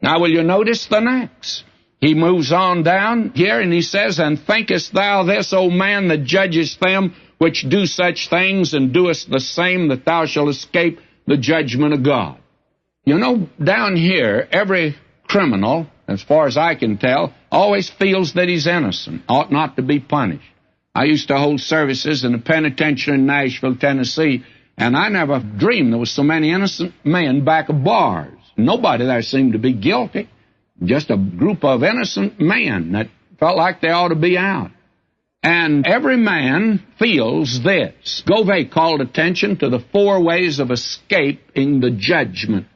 Now, will you notice the next? He moves on down here, and he says, And thinkest thou this, O man, that judgest them which do such things, and doest the same, that thou shalt escape the judgment of God? You know, down here, every criminal, as far as I can tell, always feels that he's innocent, ought not to be punished. I used to hold services in a penitentiary in Nashville, Tennessee, and I never dreamed there was so many innocent men back of bars. Nobody there seemed to be guilty. Just a group of innocent men that felt like they ought to be out. And every man feels this. Govey called attention to the 4 ways of escaping the judgment.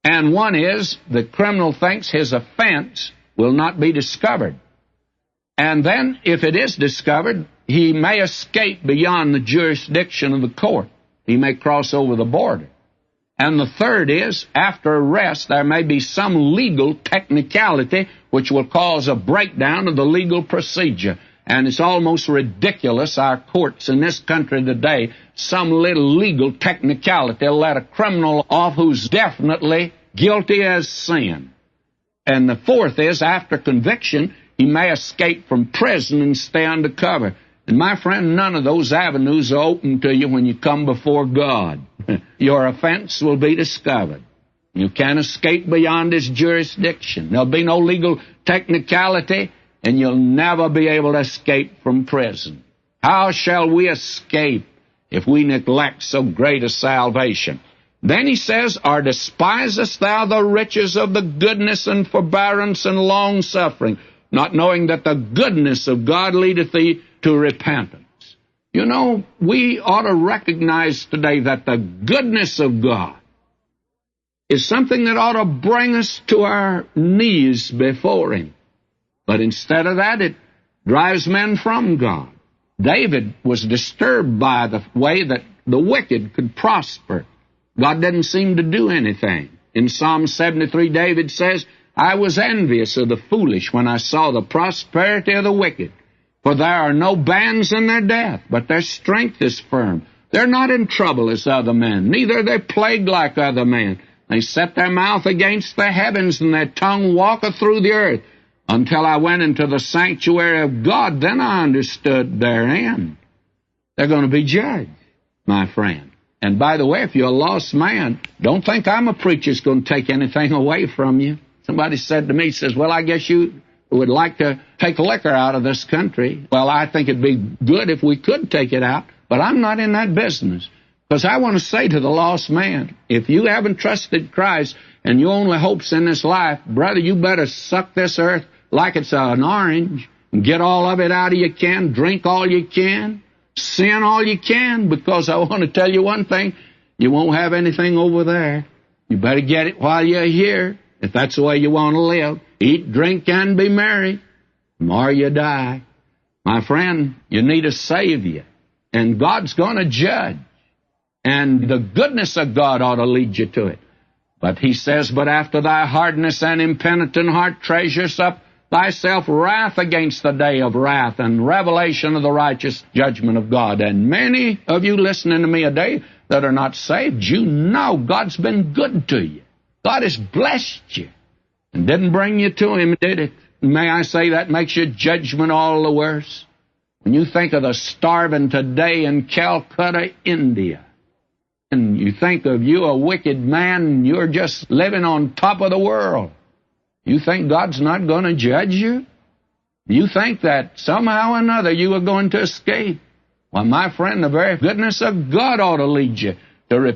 And one is, the criminal thinks his offense will not be discovered. And then, if it is discovered, he may escape beyond the jurisdiction of the court. He may cross over the border. And the third is, after arrest, there may be some legal technicality which will cause a breakdown of the legal procedure. And it's almost ridiculous, our courts in this country today, some little legal technicality will let a criminal off who's definitely guilty as sin. And the fourth is, after conviction, he may escape from prison and stay under cover. And my friend, none of those avenues are open to you when you come before God. Your offense will be discovered. You can't escape beyond his jurisdiction. There'll be no legal technicality, and you'll never be able to escape from prison. How shall we escape if we neglect so great a salvation? Then he says, Or despisest thou the riches of the goodness and forbearance and long-suffering, not knowing that the goodness of God leadeth thee to repentance? You know, we ought to recognize today that the goodness of God is something that ought to bring us to our knees before Him. But instead of that, it drives men from God. David was disturbed by the way that the wicked could prosper. God didn't seem to do anything. In Psalm 73, David says, I was envious of the foolish when I saw the prosperity of the wicked. For there are no bands in their death, but their strength is firm. They're not in trouble as other men, neither are they plagued like other men. They set their mouth against the heavens, and their tongue walketh through the earth. Until I went into the sanctuary of God, then I understood their end. They're going to be judged, my friend. And by the way, if you're a lost man, don't think I'm a preacher that's going to take anything away from you. Somebody said to me, says, well, I guess you would like to take liquor out of this country. Well, I think it'd be good if we could take it out, but I'm not in that business. Because I want to say to the lost man, if you haven't trusted Christ and your only hope's in this life, brother, you better suck this earth like it's an orange and get all of it out of you can, drink all you can, sin all you can, because I want to tell you one thing, you won't have anything over there. You better get it while you're here, if that's the way you want to live. Eat, drink, and be merry, or you die. My friend, you need a Savior, and God's going to judge. And the goodness of God ought to lead you to it. But he says, But after thy hardness and impenitent heart treasures up thyself wrath against the day of wrath and revelation of the righteous judgment of God. And many of you listening to me today that are not saved, you know God's been good to you. God has blessed you and didn't bring you to Him, did it? May I say that makes your judgment all the worse? When you think of the starving today in Calcutta, India, and you think of you, a wicked man, you're just living on top of the world, you think God's not going to judge you? You think that somehow or another you are going to escape? Well, my friend, the very goodness of God ought to lead you to repent.